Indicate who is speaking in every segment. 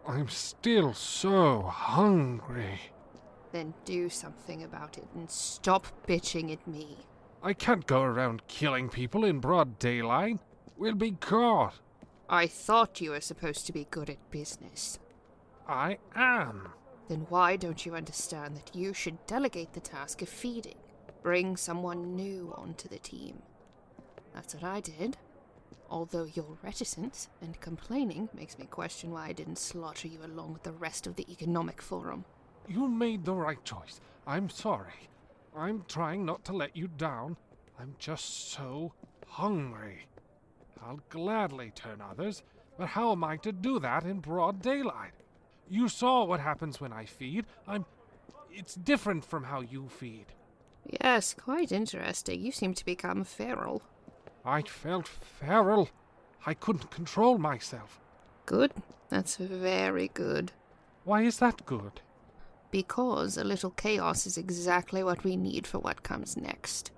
Speaker 1: I'm still so hungry.
Speaker 2: Then do something about it and stop bitching at me.
Speaker 1: I can't go around killing people in broad daylight. We'll be caught.
Speaker 2: I thought you were supposed to be good at business.
Speaker 1: I am.
Speaker 2: Then why don't you understand that you should delegate the task of feeding? Bring someone new onto the team. That's what I did. Although your reticence and complaining makes me question why I didn't slaughter you along with the rest of the economic forum.
Speaker 1: You made the right choice. I'm sorry. I'm trying not to let you down. I'm just so hungry. I'll gladly turn others, but how am I to do that in broad daylight? You saw what happens when I feed. It's different from how you feed.
Speaker 2: Yes, quite interesting. You seem to become feral.
Speaker 1: I felt feral. I couldn't control myself.
Speaker 2: Good. That's very good.
Speaker 1: Why is that good?
Speaker 2: Because a little chaos is exactly what we need for what comes next.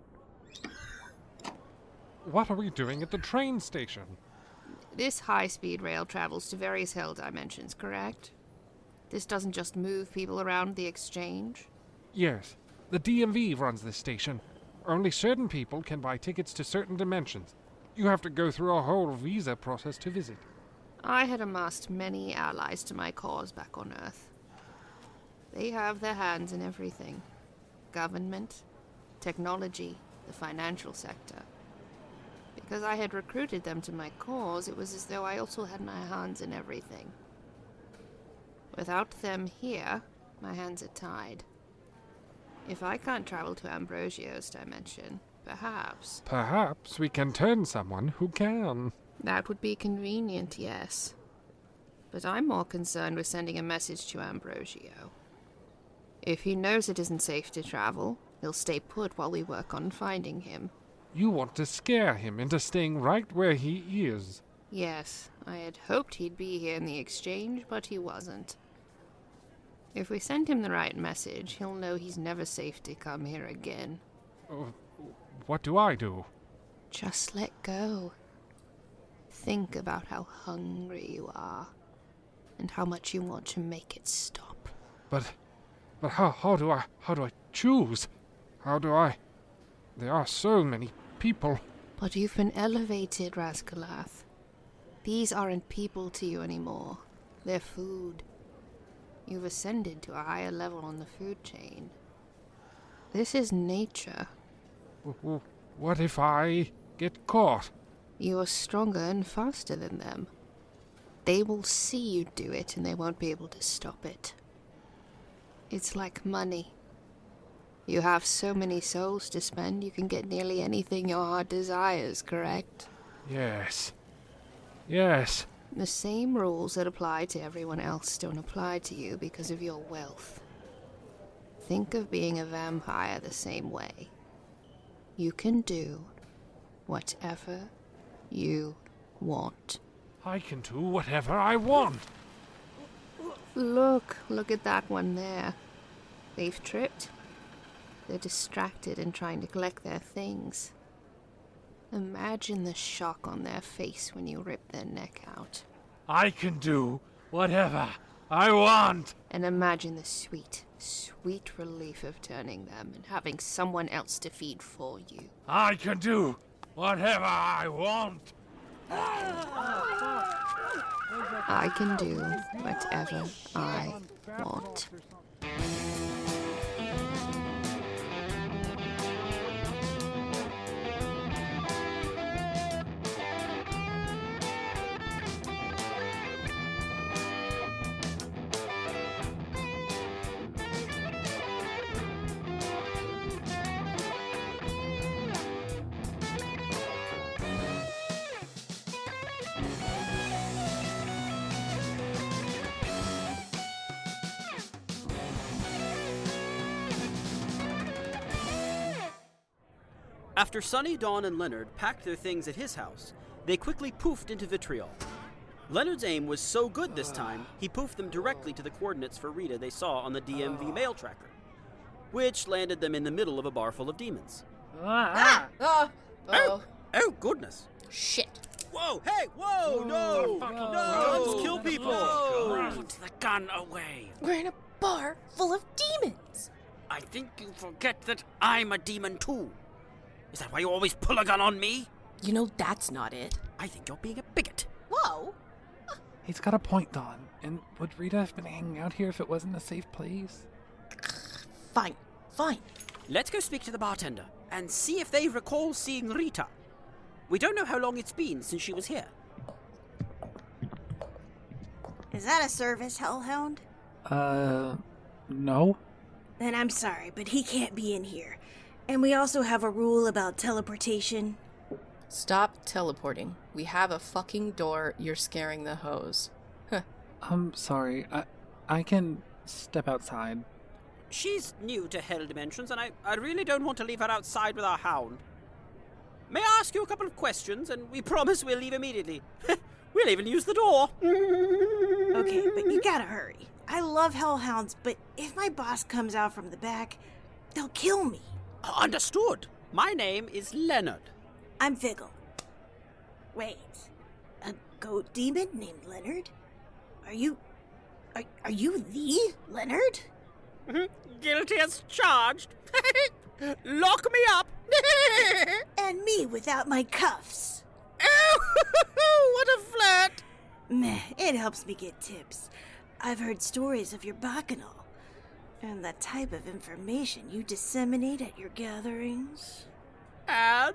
Speaker 1: What are we doing at the train station?
Speaker 2: This high-speed rail travels to various hell dimensions, correct? This doesn't just move people around the exchange?
Speaker 1: Yes. The DMV runs this station. Only certain people can buy tickets to certain dimensions. You have to go through a whole visa process to visit.
Speaker 2: I had amassed many allies to my cause back on Earth. They have their hands in everything. Government, technology, the financial sector. Because I had recruited them to my cause, it was as though I also had my hands in everything. Without them here, my hands are tied. If I can't travel to Ambrosio's dimension, perhaps...
Speaker 1: Perhaps we can turn someone who can.
Speaker 2: That would be convenient, yes. But I'm more concerned with sending a message to Ambrosio. If he knows it isn't safe to travel, he'll stay put while we work on finding him.
Speaker 1: You want to scare him into staying right where he is.
Speaker 2: Yes, I had hoped he'd be here in the exchange, but he wasn't. If we send him the right message, he'll know he's never safe to come here again.
Speaker 1: What do I do?
Speaker 2: Just let go. Think about how hungry you are, and how much you want to make it stop.
Speaker 1: But how do I choose? There are so many people.
Speaker 2: But you've been elevated, Rasgulath. These aren't people to you anymore. They're food. You've ascended to a higher level on the food chain. This is nature.
Speaker 1: What if I get caught?
Speaker 2: You are stronger and faster than them. They will see you do it and they won't be able to stop it. It's like money. You have so many souls to spend, you can get nearly anything your heart desires, correct?
Speaker 1: Yes.
Speaker 2: The same rules that apply to everyone else don't apply to you because of your wealth. Think of being a vampire the same way. You can do whatever you want.
Speaker 1: I can do whatever I want.
Speaker 2: Look at that one there. They've tripped. They're distracted and trying to collect their things. Imagine the shock on their face when you rip their neck out.
Speaker 1: I can do whatever I want.
Speaker 2: And imagine the sweet, sweet relief of turning them and having someone else to feed for you.
Speaker 1: I can do whatever I want.
Speaker 2: I can do whatever I want.
Speaker 3: After Sunny, Dawn, and Leonard packed their things at his house, they quickly poofed into vitriol. Leonard's aim was so good this time, he poofed them directly to the coordinates for Rita they saw on the DMV mail tracker, which landed them in the middle of a bar full of demons. Oh, goodness.
Speaker 2: Shit.
Speaker 3: Whoa, hey, whoa, no, guns kill people. Put the gun away.
Speaker 4: We're in a bar full of demons.
Speaker 3: I think you forget that I'm a demon too. Is that why you always pull a gun on me?
Speaker 4: You know that's not it.
Speaker 3: I think you're being a bigot.
Speaker 4: Whoa.
Speaker 5: He's got a point, Dawn. And would Rita have been hanging out here if it wasn't a safe place?
Speaker 4: Fine.
Speaker 3: Let's go speak to the bartender and see if they recall seeing Rita. We don't know how long it's been since she was here.
Speaker 6: Is that a service hellhound?
Speaker 5: No.
Speaker 6: Then I'm sorry, but he can't be in here. And we also have a rule about teleportation.
Speaker 4: Stop teleporting. We have a fucking door. You're scaring the hose. Huh.
Speaker 5: I'm sorry. I can step outside.
Speaker 3: She's new to Hell Dimensions, and I really don't want to leave her outside with our hound. May I ask you a couple of questions, and we promise we'll leave immediately. We'll even use the door.
Speaker 6: Okay, but you gotta hurry. I love hellhounds, but if my boss comes out from the back, they'll kill me.
Speaker 3: Understood. My name is Leonard.
Speaker 6: I'm Figgle. Wait, a goat demon named Leonard? Are you the Leonard?
Speaker 3: Guilty as charged. Lock me up.
Speaker 6: And me without my cuffs.
Speaker 3: Oh, what a flirt.
Speaker 6: Meh, it helps me get tips. I've heard stories of your bacchanal, and the type of information you disseminate at your gatherings.
Speaker 3: And?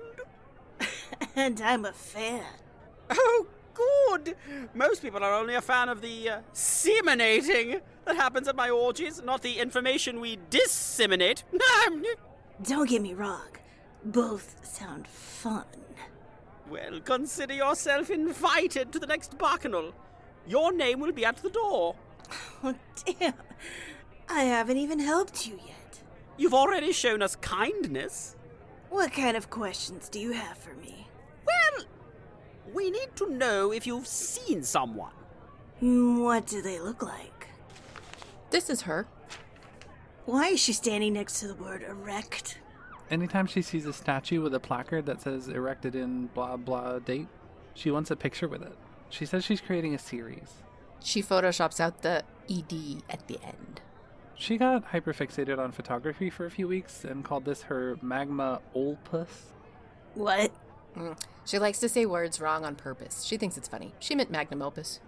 Speaker 6: And I'm a fan.
Speaker 3: Oh, good. Most people are only a fan of the seminating that happens at my orgies, not the information we disseminate.
Speaker 6: Don't get me wrong. Both sound fun.
Speaker 3: Well, consider yourself invited to the next bacchanal. Your name will be at the door.
Speaker 6: Oh, damn. I haven't even helped you yet.
Speaker 3: You've already shown us kindness.
Speaker 6: What kind of questions do you have for me?
Speaker 3: Well, we need to know if you've seen someone.
Speaker 6: What do they look like?
Speaker 4: This is her.
Speaker 6: Why is she standing next to the word erect?
Speaker 5: Anytime she sees a statue with a placard that says erected in blah blah date, she wants a picture with it. She says she's creating a series.
Speaker 4: She photoshops out the ED at the end.
Speaker 5: She got hyperfixated on photography for a few weeks and called this her Magma Ole-Puss.
Speaker 6: What?
Speaker 4: She likes to say words wrong on purpose. She thinks it's funny. She meant magnum opus.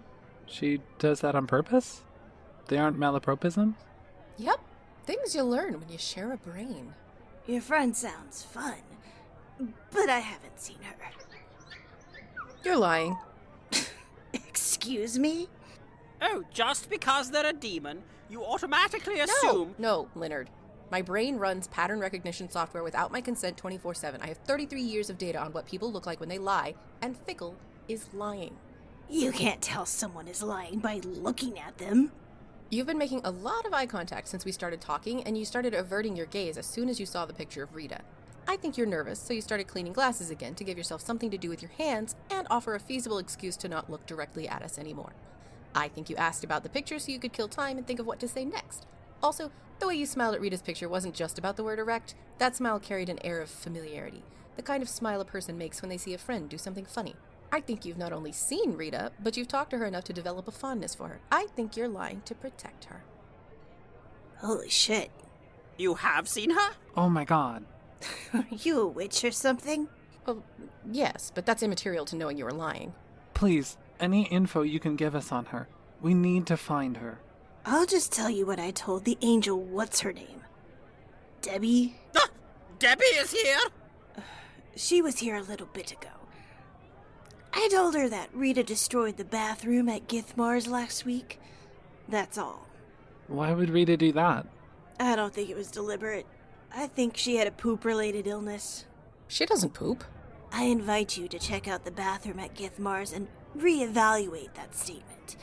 Speaker 5: She does that on purpose? They aren't malapropisms?
Speaker 4: Yep. Things you learn when you share a brain.
Speaker 6: Your friend sounds fun, but I haven't seen her.
Speaker 4: You're lying.
Speaker 6: Excuse me?
Speaker 3: Oh, just because they're a demon, you automatically assume...
Speaker 4: No, Leonard. My brain runs pattern recognition software without my consent 24/7. I have 33 years of data on what people look like when they lie, and Figgle is lying.
Speaker 6: You can't tell someone is lying by looking at them.
Speaker 4: You've been making a lot of eye contact since we started talking, and you started averting your gaze as soon as you saw the picture of Rita. I think you're nervous, so you started cleaning glasses again to give yourself something to do with your hands and offer a feasible excuse to not look directly at us anymore. I think you asked about the picture so you could kill time and think of what to say next. Also, the way you smiled at Rita's picture wasn't just about the word erect. That smile carried an air of familiarity, the kind of smile a person makes when they see a friend do something funny. I think you've not only seen Rita, but you've talked to her enough to develop a fondness for her. I think you're lying to protect her.
Speaker 6: Holy shit.
Speaker 3: You have seen her?
Speaker 5: Oh my god.
Speaker 6: Are you a witch or something?
Speaker 4: Well, yes, but that's immaterial to knowing you were lying.
Speaker 5: Please, any info you can give us on her. We need to find her.
Speaker 6: I'll just tell you what I told the angel what's-her-name. Debbie?
Speaker 3: Ah, Debbie is here!
Speaker 6: She was here a little bit ago. I told her that Rita destroyed the bathroom at Githmar's last week. That's all.
Speaker 5: Why would Rita do that?
Speaker 6: I don't think it was deliberate. I think she had a poop-related illness.
Speaker 4: She doesn't poop.
Speaker 6: I invite you to check out the bathroom at Githmar's and reevaluate that statement.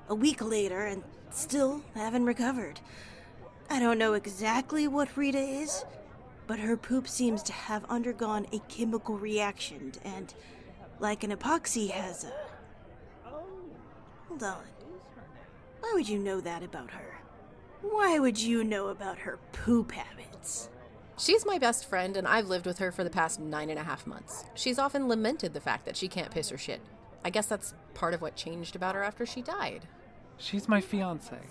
Speaker 6: A week later, and still haven't recovered. I don't know exactly what Rita is, but her poop seems to have undergone a chemical reaction, and like an epoxy has a... Hold on. Why would you know that about her? Why would you know about her poop habits?
Speaker 4: She's my best friend, and I've lived with her for the past 9.5 months. She's often lamented the fact that she can't piss or shit. I guess that's part of what changed about her after she died.
Speaker 5: She's my fiancée.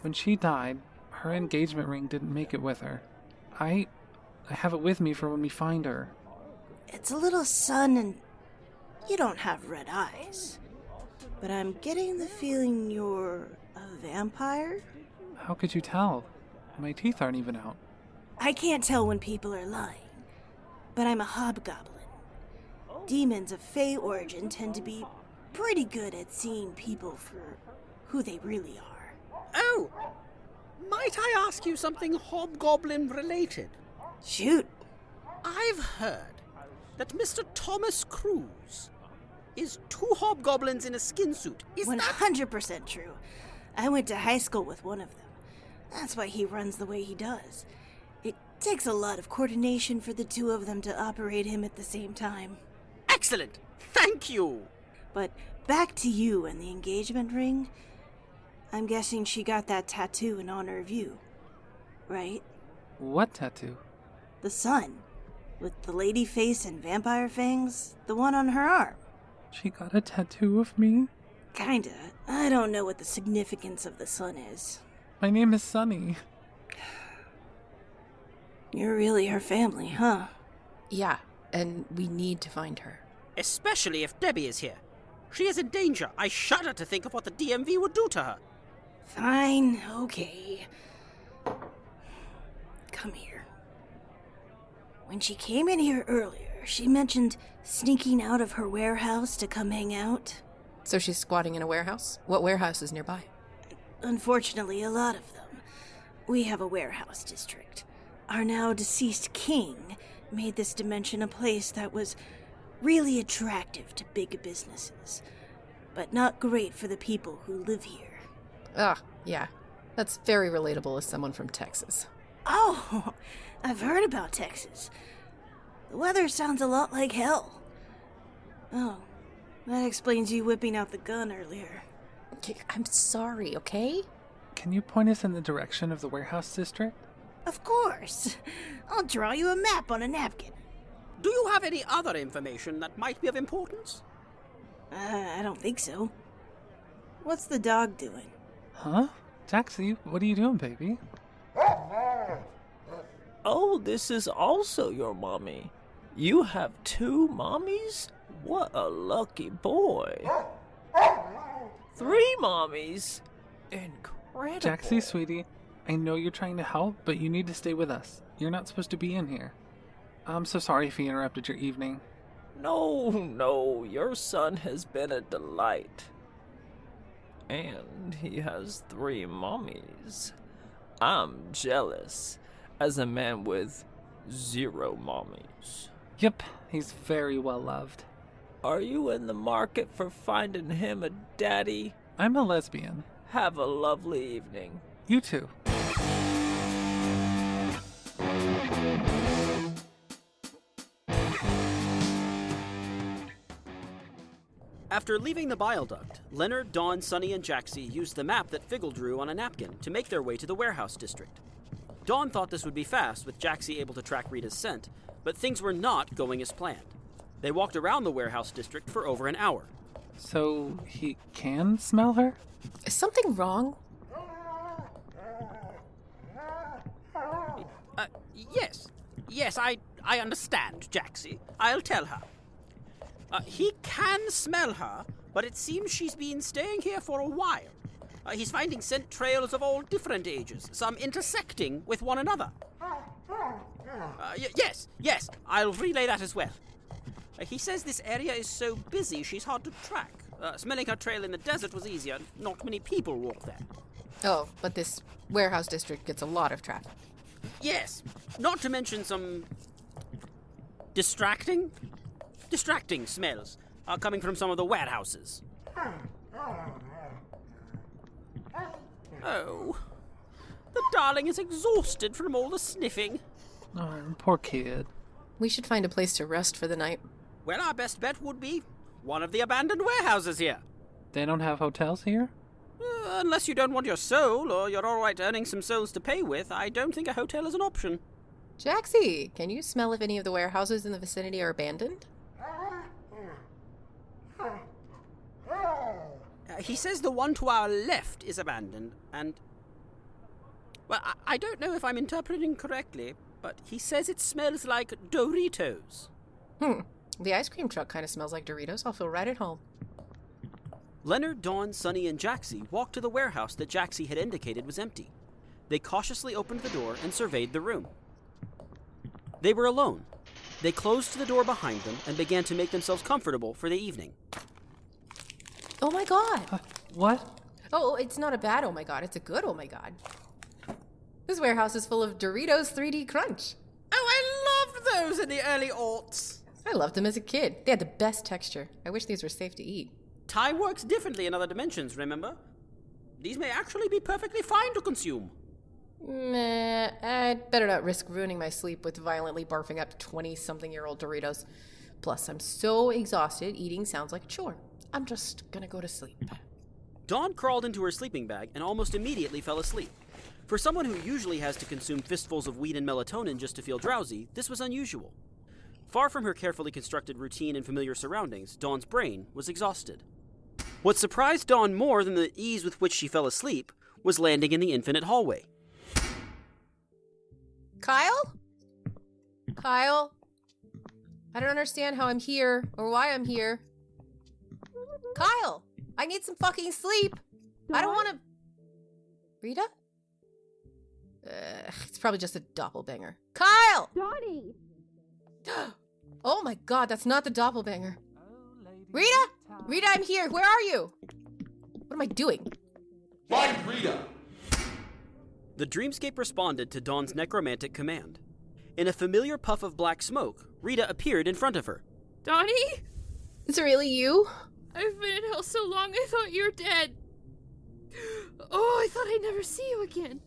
Speaker 5: When she died, her engagement ring didn't make it with her. I have it with me for when we find her.
Speaker 6: It's a little sun and you don't have red eyes. But I'm getting the feeling you're a vampire?
Speaker 5: How could you tell? My teeth aren't even out.
Speaker 6: I can't tell when people are lying, but I'm a hobgoblin. Demons of Fey origin tend to be pretty good at seeing people for who they really are.
Speaker 3: Oh! Might I ask you something hobgoblin related?
Speaker 6: Shoot.
Speaker 3: I've heard that Mr. Thomas Cruise is 2 hobgoblins in a skin suit. Is
Speaker 6: 100% true. I went to high school with one of them. That's why he runs the way he does. It takes a lot of coordination for the 2 of them to operate him at the same time.
Speaker 3: Excellent! Thank you!
Speaker 6: But back to you and the engagement ring. I'm guessing she got that tattoo in honor of you, right?
Speaker 5: What tattoo?
Speaker 6: The sun, with the lady face and vampire fangs, the one on her arm.
Speaker 5: She got a tattoo of me?
Speaker 6: Kinda. I don't know what the significance of the sun is.
Speaker 5: My name is Sunny.
Speaker 6: You're really her family, huh?
Speaker 4: Yeah, and we need to find her.
Speaker 3: Especially if Debbie is here. She is in danger. I shudder to think of what the DMV would do to her.
Speaker 6: Fine, okay. Come here. When she came in here earlier, she mentioned sneaking out of her warehouse to come hang out.
Speaker 4: So she's squatting in a warehouse? What warehouse is nearby?
Speaker 6: Unfortunately, a lot of them. We have a warehouse district. Our now deceased king made this dimension a place that was really attractive to big businesses, but not great for the people who live here.
Speaker 4: Ah, yeah. That's very relatable as someone from Texas.
Speaker 6: Oh, I've heard about Texas. The weather sounds a lot like hell. Oh, that explains you whipping out the gun earlier.
Speaker 4: I'm sorry, okay?
Speaker 5: Can you point us in the direction of the warehouse district?
Speaker 6: Of course. I'll draw you a map on a napkin.
Speaker 3: Do you have any other information that might be of importance?
Speaker 6: I don't think so. What's the dog doing?
Speaker 5: Huh? Jacksie, what are you doing, baby?
Speaker 7: Oh, this is also your mommy. You have 2 mommies? What a lucky boy. 3 mommies? Incredible.
Speaker 5: Jacksie, sweetie, I know you're trying to help, but you need to stay with us. You're not supposed to be in here. I'm so sorry if he interrupted your evening.
Speaker 7: No, your son has been a delight. And he has 3 mommies. I'm jealous, as a man with 0 mommies.
Speaker 5: Yep, he's very well loved.
Speaker 7: Are you in the market for finding him a daddy?
Speaker 5: I'm a lesbian.
Speaker 7: Have a lovely evening.
Speaker 5: You too.
Speaker 3: After leaving the bile duct, Leonard, Dawn, Sunny, and Jacksie used the map that Figgle drew on a napkin to make their way to the warehouse district. Dawn thought this would be fast, with Jacksie able to track Rita's scent, but things were not going as planned. They walked around the warehouse district for over an hour.
Speaker 5: So he can smell her?
Speaker 4: Is something wrong?
Speaker 3: Yes, I understand, Jacksie. I'll tell her. He can smell her, but it seems she's been staying here for a while. He's finding scent trails of all different ages, some intersecting with one another. Yes, I'll relay that as well. He says this area is so busy she's hard to track. Smelling her trail in the desert was easier. Not many people walk there.
Speaker 4: Oh, but this warehouse district gets a lot of traffic.
Speaker 3: Yes, not to mention some distracting smells coming from some of the warehouses. Oh, the darling is exhausted from all the sniffing.
Speaker 5: Oh, poor kid.
Speaker 4: We should find a place to rest for the night.
Speaker 3: Well, our best bet would be one of the abandoned warehouses here.
Speaker 5: They don't have hotels here?
Speaker 3: Unless you don't want your soul, or you're all right earning some souls to pay with, I don't think a hotel is an option.
Speaker 4: Jacksie, can you smell if any of the warehouses in the vicinity are abandoned?
Speaker 3: He says the one to our left is abandoned, and... Well, I don't know if I'm interpreting correctly, but he says it smells like Doritos.
Speaker 4: The ice cream truck kind of smells like Doritos. I'll feel right at home.
Speaker 3: Leonard, Dawn, Sunny, and Jacksie walked to the warehouse that Jacksie had indicated was empty. They cautiously opened the door and surveyed the room. They were alone. They closed the door behind them and began to make themselves comfortable for the evening.
Speaker 4: Oh my god!
Speaker 5: What?
Speaker 4: Oh, it's not a bad oh my god, it's a good oh my god. This warehouse is full of Doritos 3D Crunch.
Speaker 3: Oh, I loved those in the early aughts.
Speaker 4: I loved them as a kid. They had the best texture. I wish these were safe to eat.
Speaker 3: Time works differently in other dimensions, remember? These may actually be perfectly fine to consume.
Speaker 4: Meh, I'd better not risk ruining my sleep with violently barfing up 20-something-year-old Doritos. Plus, I'm so exhausted, eating sounds like a chore. I'm just gonna go to sleep.
Speaker 3: Dawn crawled into her sleeping bag and almost immediately fell asleep. For someone who usually has to consume fistfuls of weed and melatonin just to feel drowsy, this was unusual. Far from her carefully constructed routine and familiar surroundings, Dawn's brain was exhausted. What surprised Dawn more than the ease with which she fell asleep was landing in the infinite hallway.
Speaker 4: Kyle? Kyle? I don't understand how I'm here or why I'm here. Kyle! I need some fucking sleep! I don't want to... Rita? It's probably just a doppelbanger. Kyle!
Speaker 2: Donnie!
Speaker 4: Oh my god, that's not the doppelbanger. Rita? Rita, I'm here. Where are you? What am I doing?
Speaker 8: Find Rita!
Speaker 3: The dreamscape responded to Dawn's necromantic command. In a familiar puff of black smoke, Rita appeared in front of her.
Speaker 2: Donnie?
Speaker 4: Is it really you?
Speaker 2: I've been in hell so long I thought you were dead. Oh, I thought I'd never see you again.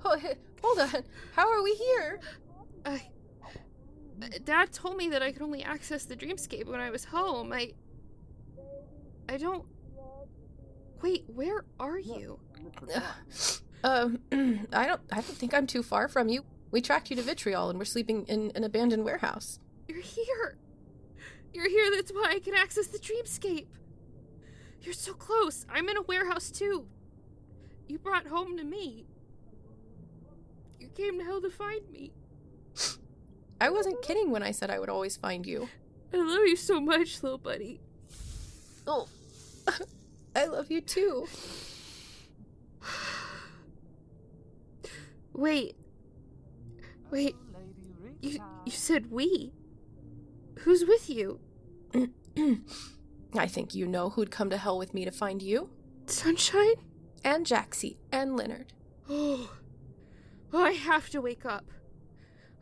Speaker 4: Hold on. How are we here?
Speaker 2: Dad told me that I could only access the dreamscape when I was home. I don't... Wait, where are you?
Speaker 4: I don't think I'm too far from you. We tracked you to Vitriol and we're sleeping in an abandoned warehouse.
Speaker 2: You're here. You're here, that's why I can access the dreamscape. You're so close. I'm in a warehouse too. You brought home to me. You came to hell to find me.
Speaker 4: I wasn't kidding when I said I would always find you.
Speaker 2: I love you so much, little buddy.
Speaker 4: Oh, I love you too.
Speaker 2: Wait. You said we. Who's with you?
Speaker 4: I think you know who'd come to hell with me to find you.
Speaker 2: Sunshine?
Speaker 4: And Jacksie and Leonard.
Speaker 2: Oh, I have to wake up.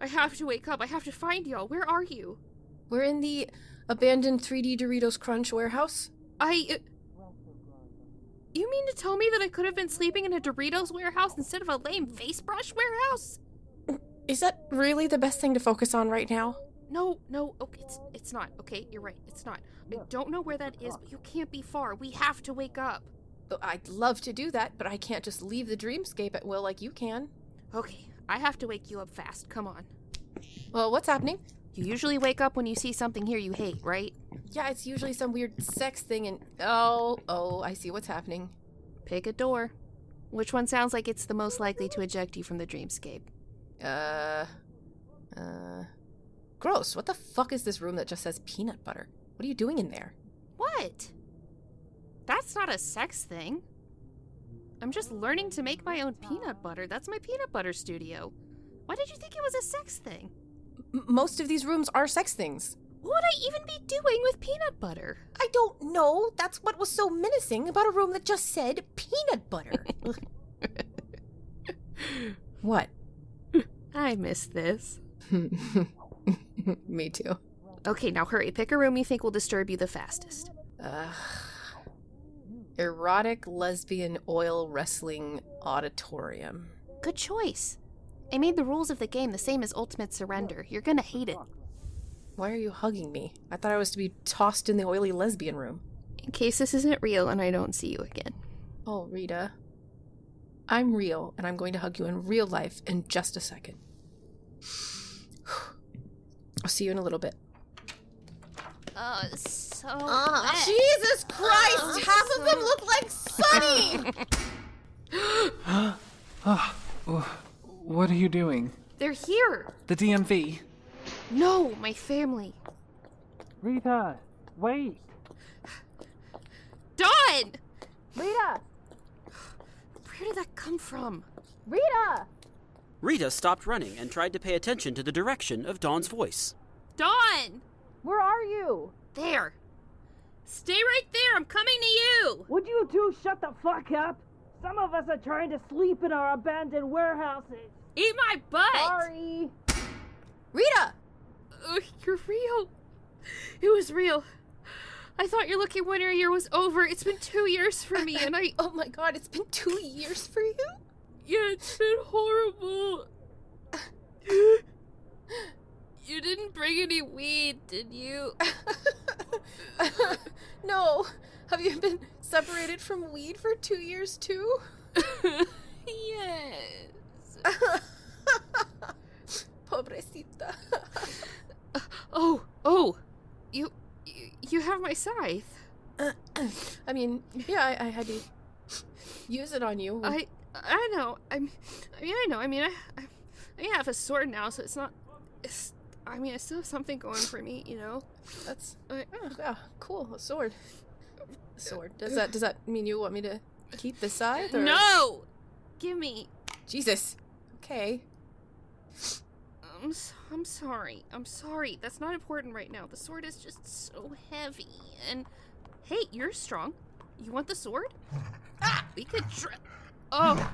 Speaker 2: I have to find y'all. Where are you?
Speaker 4: We're in the abandoned 3D Doritos Crunch warehouse.
Speaker 2: You mean to tell me that I could have been sleeping in a Doritos warehouse instead of a lame face brush warehouse?
Speaker 4: Is that really the best thing to focus on right now?
Speaker 2: No, okay, it's not. Okay, you're right, it's not. I don't know where that is, but you can't be far. We have to wake up.
Speaker 4: I'd love to do that, but I can't just leave the dreamscape at will like you can.
Speaker 2: Okay, I have to wake you up fast. Come on.
Speaker 4: Well, what's happening?
Speaker 2: You usually wake up when you see something here you hate, right?
Speaker 4: Yeah, it's usually some weird sex thing and... Oh, I see what's happening.
Speaker 2: Pick a door. Which one sounds like it's the most likely to eject you from the dreamscape?
Speaker 4: Gross. What the fuck is this room that just says peanut butter? What are you doing in there?
Speaker 2: What? That's not a sex thing. I'm just learning to make my own peanut butter. That's my peanut butter studio. Why did you think it was a sex thing?
Speaker 4: Most of these rooms are sex things.
Speaker 2: What would I even be doing with peanut butter?
Speaker 4: I don't know. That's what was so menacing about a room that just said peanut butter. What?
Speaker 2: I miss this.
Speaker 4: Me too.
Speaker 2: Okay, now hurry. Pick a room you think will disturb you the fastest.
Speaker 4: Erotic lesbian oil wrestling auditorium.
Speaker 2: Good choice. I made the rules of the game the same as Ultimate Surrender. You're gonna hate it.
Speaker 4: Why are you hugging me? I thought I was to be tossed in the oily lesbian room.
Speaker 2: In case this isn't real and I don't see you again.
Speaker 4: Oh, Rita. I'm real, and I'm going to hug you in real life in just a second. I'll see you in a little bit.
Speaker 2: Sunshine? so wet.
Speaker 4: Jesus Christ! Half of them look like Sunny!
Speaker 5: What are you doing?
Speaker 2: They're here.
Speaker 5: The DMV.
Speaker 2: No, my family.
Speaker 5: Rita, wait.
Speaker 2: Dawn!
Speaker 4: Rita!
Speaker 2: Where did that come from?
Speaker 4: Rita!
Speaker 3: Rita stopped running and tried to pay attention to the direction of Dawn's voice.
Speaker 2: Dawn!
Speaker 4: Where are you?
Speaker 2: There. Stay right there. I'm coming to you.
Speaker 9: Would you two shut the fuck up? Some of us are trying to sleep in our abandoned warehouses.
Speaker 2: Eat my butt.
Speaker 9: Sorry.
Speaker 4: Rita!
Speaker 2: You're real. It was real. I thought your lucky winter year was over. It's been 2 years for me, and
Speaker 4: Oh my god, it's been 2 years for you?
Speaker 2: Yeah, it's been horrible. You didn't bring any weed, did you?
Speaker 4: No. Have you been separated from weed for 2 years too?
Speaker 2: Yes.
Speaker 4: Pobrecita.
Speaker 2: Oh. You have my scythe.
Speaker 4: I mean, yeah, I had to use it on you.
Speaker 2: I know. I know. I have a sword now, so it's not. I still have something going for me, you know.
Speaker 4: That's yeah, cool. A sword. Does that mean you want me to keep the scythe? Or?
Speaker 2: No, give me.
Speaker 4: Jesus. Okay.
Speaker 2: I'm sorry. I'm sorry. That's not important right now. The sword is just so heavy. And hey, you're strong. You want the sword? We could try. Oh.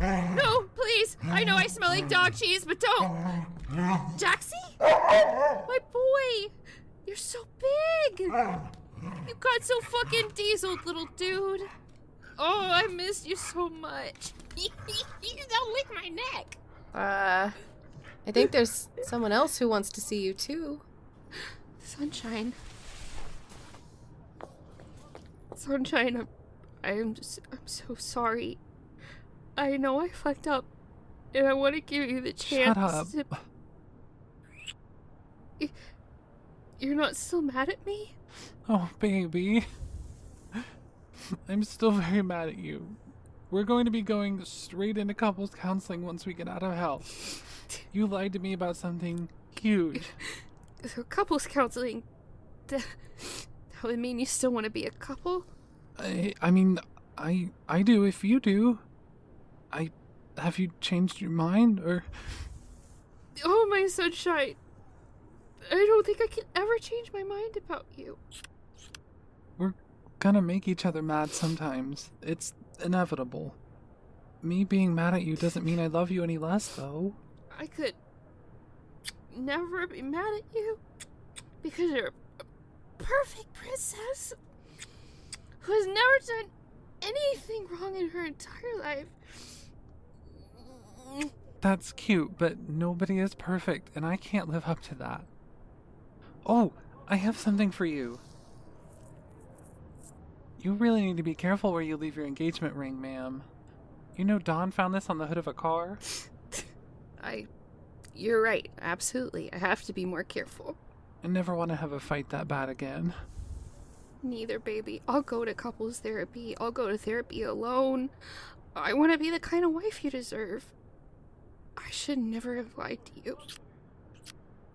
Speaker 2: No, please. I know I smell like dog cheese, but don't. Jacksie? My boy. You're so big. You got so fucking dieseled, little dude. Oh, I missed you so much. Don't lick my neck.
Speaker 4: I think there's someone else who wants to see you too.
Speaker 2: Sunshine, I'm so sorry. I know I fucked up, and I want to give you the chance.
Speaker 5: Shut up.
Speaker 2: You're not still mad at me?
Speaker 5: Oh, baby. I'm still very mad at you. We're going to be going straight into couples counseling once we get out of hell. You lied to me about something huge.
Speaker 2: So couples counseling, that would mean you still want to be a couple?
Speaker 5: I mean, I do if you do. Have you changed your mind, or?
Speaker 2: Oh, my sunshine. I don't think I can ever change my mind about you.
Speaker 5: We're gonna make each other mad sometimes. It's inevitable. Me being mad at you doesn't mean I love you any less, though.
Speaker 2: I could never be mad at you because you're a perfect princess who has never done anything wrong in her entire life.
Speaker 5: That's cute, but nobody is perfect, and I can't live up to that. Oh, I have something for you. You really need to be careful where you leave your engagement ring, ma'am. You know Dawn found this on the hood of a car?
Speaker 2: You're right, absolutely. I have to be more careful.
Speaker 5: I never want to have a fight that bad again.
Speaker 2: Neither, baby. I'll go to couples therapy. I'll go to therapy alone. I want to be the kind of wife you deserve. I should never have lied to you.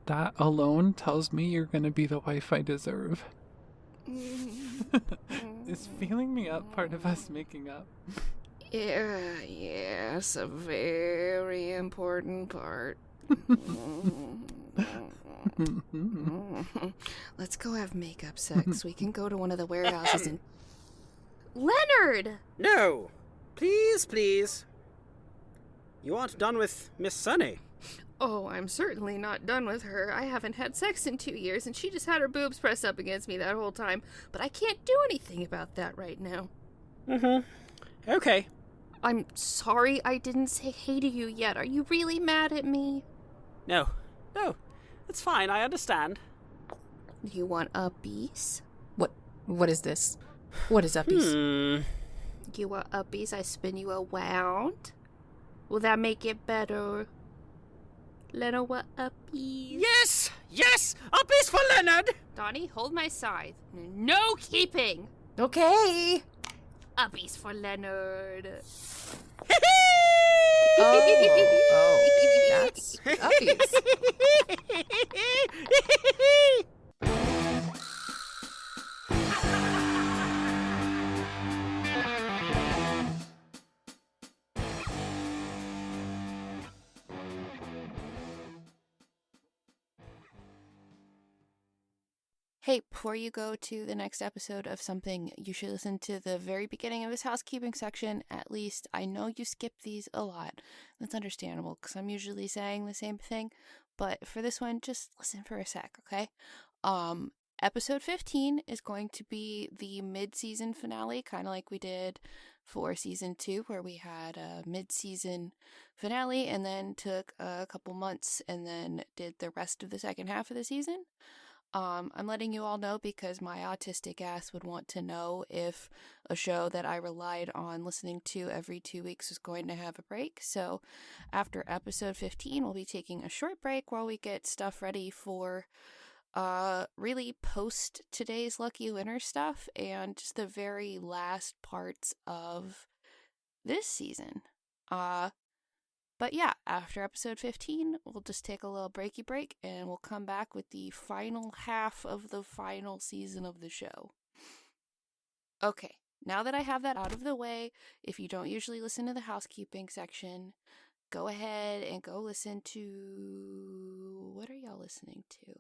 Speaker 5: That alone tells me you're gonna be the wife I deserve. Is feeling me up part of us making up?
Speaker 2: Yes, a very important part. Let's go have makeup sex. We can go to one of the warehouses and... Leonard!
Speaker 3: No! Please, please. You aren't done with Miss Sunny.
Speaker 2: Oh, I'm certainly not done with her. I haven't had sex in 2 years, and she just had her boobs pressed up against me that whole time. But I can't do anything about that right now.
Speaker 3: Okay.
Speaker 2: I'm sorry I didn't say hey to you yet. Are you really mad at me?
Speaker 3: No. It's fine, I understand.
Speaker 2: You want uppies?
Speaker 4: What is this? What is uppies?
Speaker 2: You want uppies? I spin you around? Will that make it better? Leonard, what uppies?
Speaker 3: Yes! Uppies for Leonard!
Speaker 2: Donnie, hold my scythe. No keeping!
Speaker 4: Okay.
Speaker 2: Uppies for Leonard.
Speaker 4: Oh, that's uppies.
Speaker 2: Hey, before you go to the next episode of something, you should listen to the very beginning of this housekeeping section. At least, I know you skip these a lot. That's understandable, because I'm usually saying the same thing. But for this one, just listen for a sec, okay? Episode 15 is going to be the mid-season finale, kind of like we did for season 2, where we had a mid-season finale and then took a couple months and then did the rest of the second half of the season. I'm letting you all know because my autistic ass would want to know if a show that I relied on listening to every 2 weeks was going to have a break. So after episode 15, we'll be taking a short break while we get stuff ready for really post today's Lucky Winner stuff and just the very last parts of this season. But yeah, after episode 15, we'll just take a little breaky break and we'll come back with the final half of the final season of the show. Okay, now that I have that out of the way, if you don't usually listen to the housekeeping section, go ahead and go listen to... What are y'all listening to?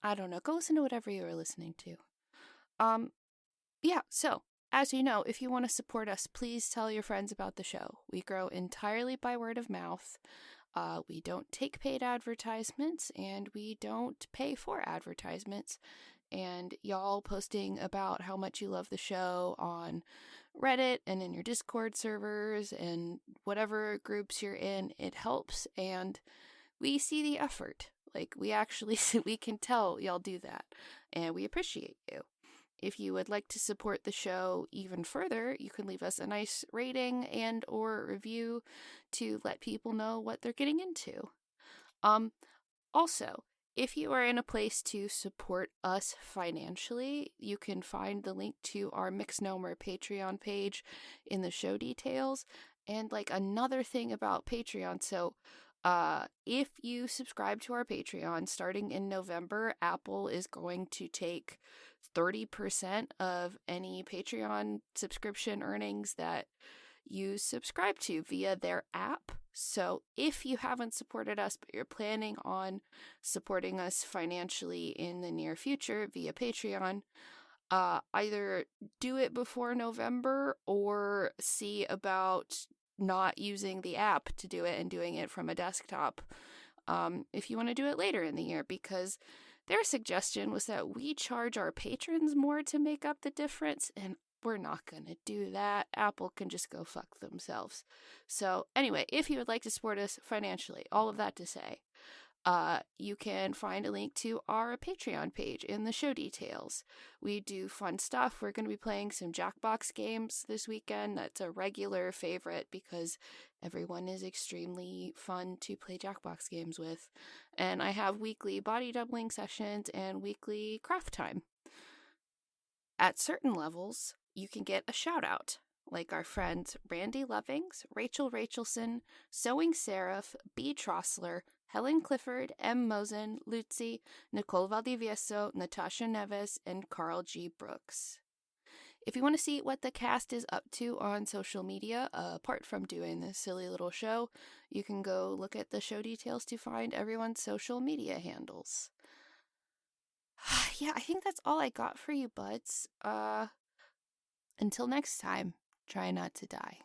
Speaker 2: I don't know. Go listen to whatever you are listening to. Yeah, so... As you know, if you want to support us, please tell your friends about the show. We grow entirely by word of mouth. We don't take paid advertisements, and we don't pay for advertisements. And y'all posting about how much you love the show on Reddit and in your Discord servers and whatever groups you're in, it helps. And we see the effort. Like, we can tell y'all do that. And we appreciate you. If you would like to support the show even further, you can leave us a nice rating and or review to let people know what they're getting into. Also, if you are in a place to support us financially, you can find the link to our Mixnomer Patreon page in the show details. And like another thing about Patreon, so if you subscribe to our Patreon, starting in November, Apple is going to take 30% of any Patreon subscription earnings that you subscribe to via their app. So if you haven't supported us, but you're planning on supporting us financially in the near future via Patreon, either do it before November or see about not using the app to do it and doing it from a desktop if you want to do it later in the year, because their suggestion was that we charge our patrons more to make up the difference, and we're not going to do that. Apple can just go fuck themselves. So anyway, if you would like to support us financially, all of that to say, you can find a link to our Patreon page in the show details. We do fun stuff. We're going to be playing some Jackbox games this weekend. That's a regular favorite because everyone is extremely fun to play Jackbox games with. And I have weekly body doubling sessions and weekly craft time. At certain levels, you can get a shout out, like our friends Randy Lovings, Rachel Rachelson, Sewing Seraph, B. Trossler, Helen Clifford, M. Mosen, Lutzi, Nicole Valdivieso, Natasha Neves, and Carl G. Brooks. If you want to see what the cast is up to on social media, apart from doing this silly little show, you can go look at the show details to find everyone's social media handles. Yeah, I think that's all I got for you, buds. Until next time, try not to die.